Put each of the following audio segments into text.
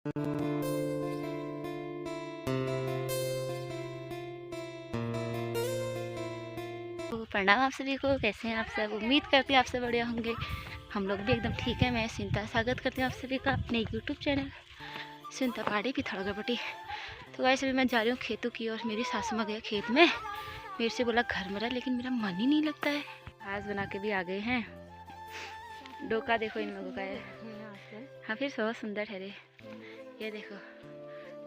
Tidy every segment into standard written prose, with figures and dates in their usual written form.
तो प्रणाम आप सभी को। कैसे हैं आप सब? उम्मीद करती हूँ आप सब बढ़िया होंगे। हम लोग भी एकदम ठीक है। मैं सुनीता स्वागत करती हूँ आप सभी का अपने यूट्यूब चैनल सुनीता पहाड़ी पिथौरागढ़। तो गाइस अभी मैं जा रही हूँ खेतों की ओर। मेरी सासू माँ गए खेत में, मेरे से बोला घर मरा, लेकिन मेरा मन ही नहीं लगता है। घास बना के भी आ गए हैं। डोका देखो इन लोगों का है। हाँ फिर बहुत सुंदर ठहरे। ये देखो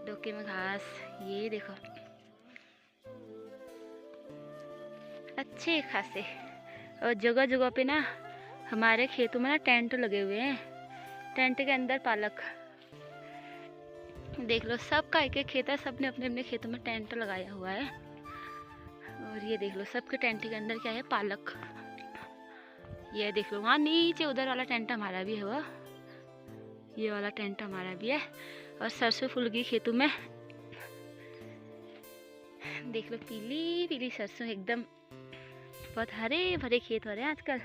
डोके में घास, ये देखो अच्छे खासे। और जगह जगह पे ना हमारे खेतों में ना टेंट लगे हुए हैं। टेंट के अंदर पालक देख लो। सबका एक एक खेत है, सबने अपने अपने खेतों में टेंट लगाया हुआ है। और ये देख लो सबके टेंट के अंदर क्या है, पालक। ये देख लो वहाँ नीचे उधर वाला टेंट हमारा भी है, वो ये वाला टेंट हमारा भी है। और सरसों फूल की खेतों में देख लो पीली पीली सरसों, एकदम बहुत हरे भरे खेत हो रहे हैं आजकल।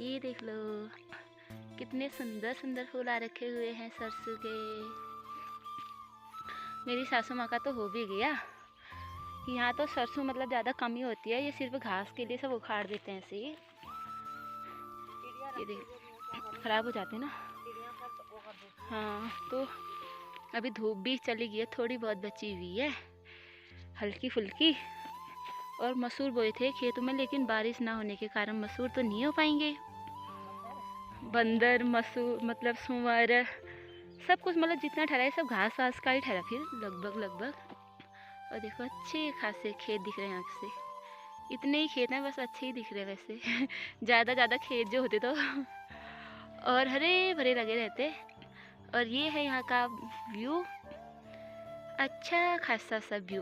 ये देख लो कितने सुंदर सुंदर फूल आ रखे हुए हैं सरसों के। मेरी सासू माँ का तो हो भी गया। यहाँ तो सरसों मतलब ज़्यादा कम ही होती है, ये सिर्फ घास के लिए सब उखाड़ देते हैं ऐसे ही। ये देख खराब हो जाते हैं ना। हाँ तो अभी धूप भी चली गई है, थोड़ी बहुत बची हुई है हल्की फुल्की। और मसूर बोए थे खेतों में, लेकिन बारिश ना होने के कारण मसूर तो नहीं हो पाएंगे। बंदर मसूर मतलब सुअर सब कुछ, मतलब जितना ठहरा है सब घास वास का ही ठहरा फिर लगभग। और देखो अच्छे खासे खेत दिख रहे हैं आँख से। इतने ही खेत हैं बस, अच्छे ही दिख रहे हैं वैसे। ज़्यादा खेत जो होते तो और हरे भरे लगे रहते। और ये है यहाँ का व्यू, अच्छा खासा सा व्यू।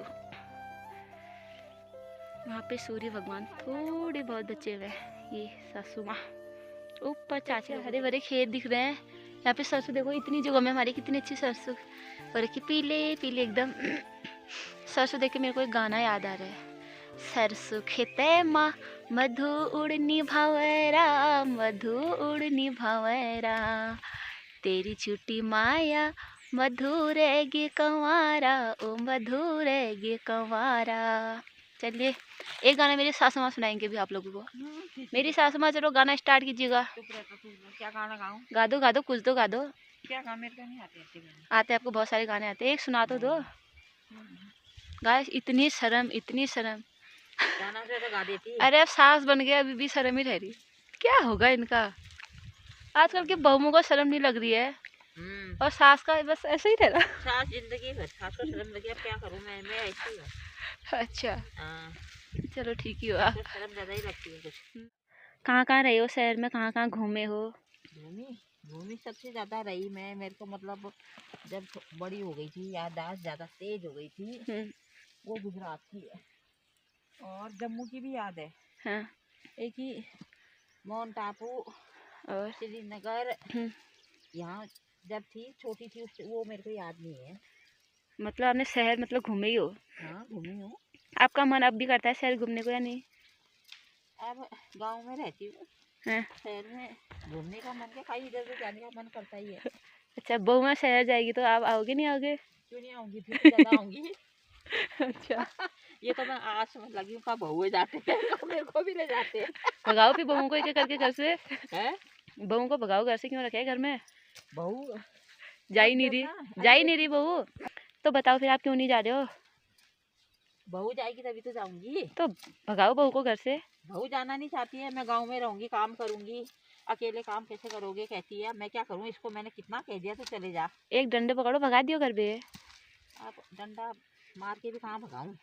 वहाँ पे सूर्य भगवान थोड़े बहुत बचे हुए हैं। ये सासू माँ ऊपर, चाचे हरे भरे खेत दिख रहे हैं। यहाँ पे सरसों देखो, इतनी जगह में हमारी कितनी अच्छी सरसों और की पीले पीले एकदम। सरसों देख के मेरे को एक गाना याद आ रहा है। सरसों खेते माँ मधु उड़नी भावरा, मधु उड़नी भावरा, तेरी छुट्टी माया मधुर गे कंवारा, ओ मधुर गे कंवारा। चलिए एक गाना मेरी सासू माँ सुनाएंगे भी आप लोगों को। मेरी सासू माँ चलो गाना स्टार्ट कीजिएगा। क्या गाना गाऊं? गा दो कुछ तो गा दो। क्या गाना? मेरे को नहीं आते ऐसे गाने। आते आपको बहुत सारे गाने आते हैं, एक सुना तो दो। गाइस इतनी शर्म, इतनी शर्म। गाना से तो गा देती। अरे अब सास बन गया, अभी भी शर्म ही रह रही। क्या होगा इनका? आजकल के बहुओं को शर्म नहीं लग रही है और सास का बस ऐसे ही रह रहा। सास जिंदगी भर सास को शर्म लगी, अब क्या करूं मैं ऐसी हूं। अच्छा हाँ, चलो ठीक ही हुआ। तो शर्म ज्यादा ही लगती है कुछ। कहाँ रहे हो शहर में, कहाँ घूमे हो? घूमी सबसे ज्यादा रही मैं। मेरे को मतलब जब बड़ी हो गई थी, याददाश्त ज्यादा तेज हो गई थी, वो गुजरात की है। और जम्मू की भी याद है। हाँ। एक ही माउंट टापू और श्रीनगर, यहाँ जब थी छोटी थी उससे वो मेरे को याद नहीं है। मतलब आपने शहर मतलब घूमे ही हो? हाँ घूमी हूँ। आपका मन अब भी करता है शहर घूमने को या नहीं? अब गांव में रहती हूँ, शहर में घूमने का मन क्या, कहीं इधर उधर जाने का मन करता ही है। अच्छा बहू में शहर जाएगी तो आप आओगे नहीं? आओगे? क्यों नहीं आऊंगी, फिर तो ज्यादा आऊंगी। अच्छा ये तो मैं आज समझ लगी हूँ, कब बहू जाते हैं मेरे को भी ले जाते हैं। भगाओ फिर बहू को एक एक करके घर से। है बहू को भगाओ घर से, क्यों रखे घर में? बहू जा ही नहीं रही बहू। तो बताओ फिर आप क्यों नहीं जा रहे हो? बहू जाएगी तभी तो जाऊंगी। तो भगाओ बहू को घर से। बहू जाना नहीं चाहती है, मैं गांव में रहूंगी, काम करूंगी। अकेले काम कैसे करोगे कहती है। मैं क्या करूं, इसको मैंने कितना कह दिया तो चले जा। एक डंडे पकड़ो, भगा दियो घर पे। अब डंडा मार के भी कहाँ भगाऊं?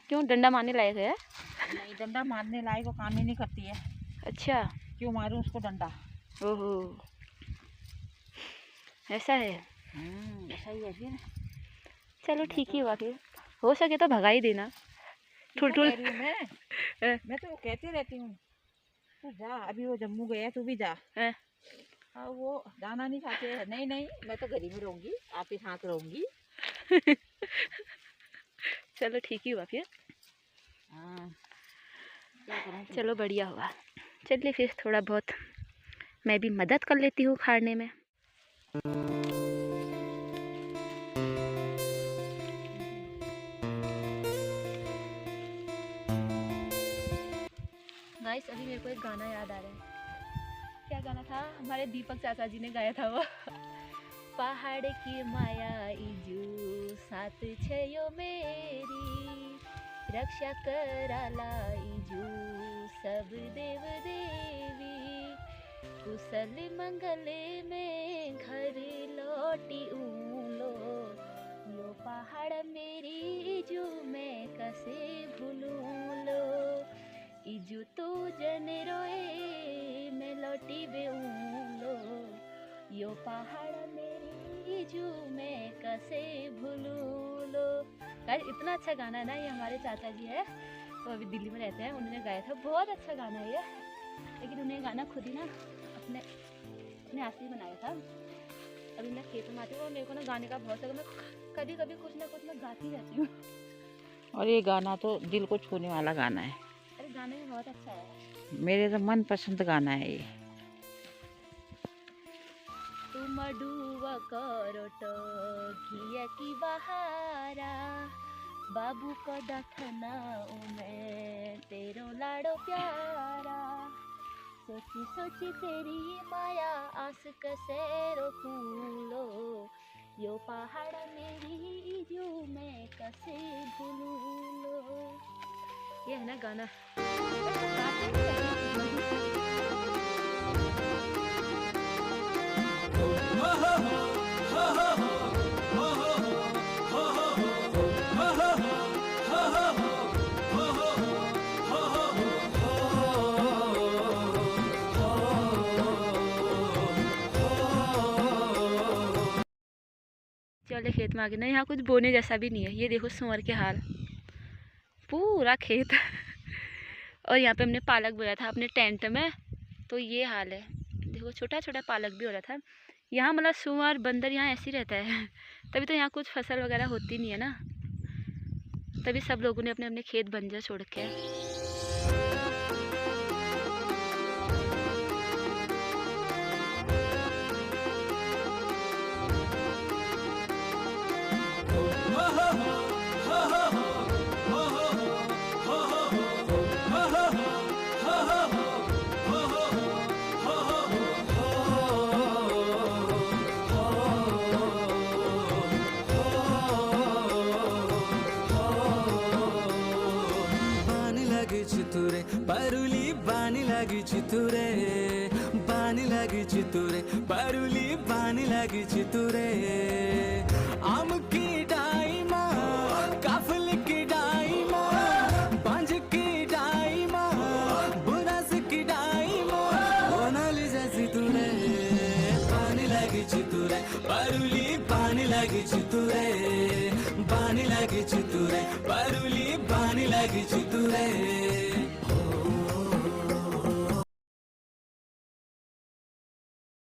क्यों, डंडा मारने लायक है? नहीं, डंडा मारने लायक वो काम ही नहीं करती है। अच्छा क्यों मारूं उसको डंडा? ओहो ऐसा है। ऐसा ही है फिर। चलो ठीक ही हुआ, फिर हो सके तो भगा ही देना। ठुल मैं तो कहती रहती हूँ तू जा, अभी वो जम्मू गया तू भी जा। वो जाना नहीं चाहते हैं। नहीं मैं तो घर ही में रहूंगी, आप ही साथ रहूंगी। चलो ठीक ही हुआ फिर। हाँ क्या करूँ। चलो बढ़िया हुआ। चलिए फिर थोड़ा बहुत मैं भी मदद कर लेती हूँ खाने में। मेरे को एक गाना याद आ रहा है। क्या गाना था? हमारे दीपक चाचा जी ने गाया था वो। पहाड़ की माया इजू साथ छयो मेरी, रक्षा कराला इजू सब देव देवी, कुशल मंगल में घर लौटी लो, यो पहाड़ मेरी इजू मैं कैसे भूलूं लो, इजू तू जन रोए मैं लौटी बेऊलो, यो पहाड़ मेरी इजू मैं कैसे भूलूं लो। यार इतना अच्छा गाना है ना, ये हमारे चाचा जी है, वो अभी दिल्ली में रहते हैं, उन्होंने गाया था, बहुत अच्छा गाना है ये। लेकिन उन्हें गाना खुद ही ना अपने हाथ से बनाया था। अभी मैं खेत में आती हूँ और मेरे को ना गाने का बहुत शौक, मैं कभी कभी कुछ ना कुछ मैं गाती रहती हूँ। और ये गाना तो दिल को छूने वाला गाना है। अरे गाने में बहुत अच्छा है, मेरे तो मन पसंद गाना है ये। तुम डूबा करोटो घिया की बहारा, बाबू को दथना में तेरो लाड़ो प्यारा, सोची सोची तेरी माया आस कैसे रोकूं लो, यो पहाड़ मेरी इजू मैं कैसे भूलूं लो। ये है ना गाना। चले खेत में आ गए ना, यहाँ कुछ बोने जैसा भी नहीं है। ये देखो सुअर के हाल, पूरा खेत। और यहाँ पे हमने पालक बोया था अपने टेंट में, तो ये हाल है। देखो छोटा छोटा पालक भी हो रहा था यहाँ। मतलब सुअर बंदर यहाँ ऐसे ही रहता है, तभी तो यहाँ कुछ फसल वगैरह होती नहीं है ना, तभी सब लोगों ने अपने अपने खेत बंजर छोड़ के। चितुरे परुली बानी लगी चितुरे, बानी लगी चितुरे परुली बानी लगी चितुरे, आम की डाई माँ काफल की डाई माँ, बांझ की डाई माँ बुरस की डाई माँ, बोनाली जैसी तुरे बानी लगी चितुरे परुली बानी लगी चितुरे, बानी लगी चितुरे परुली बानी लगी चितुरे।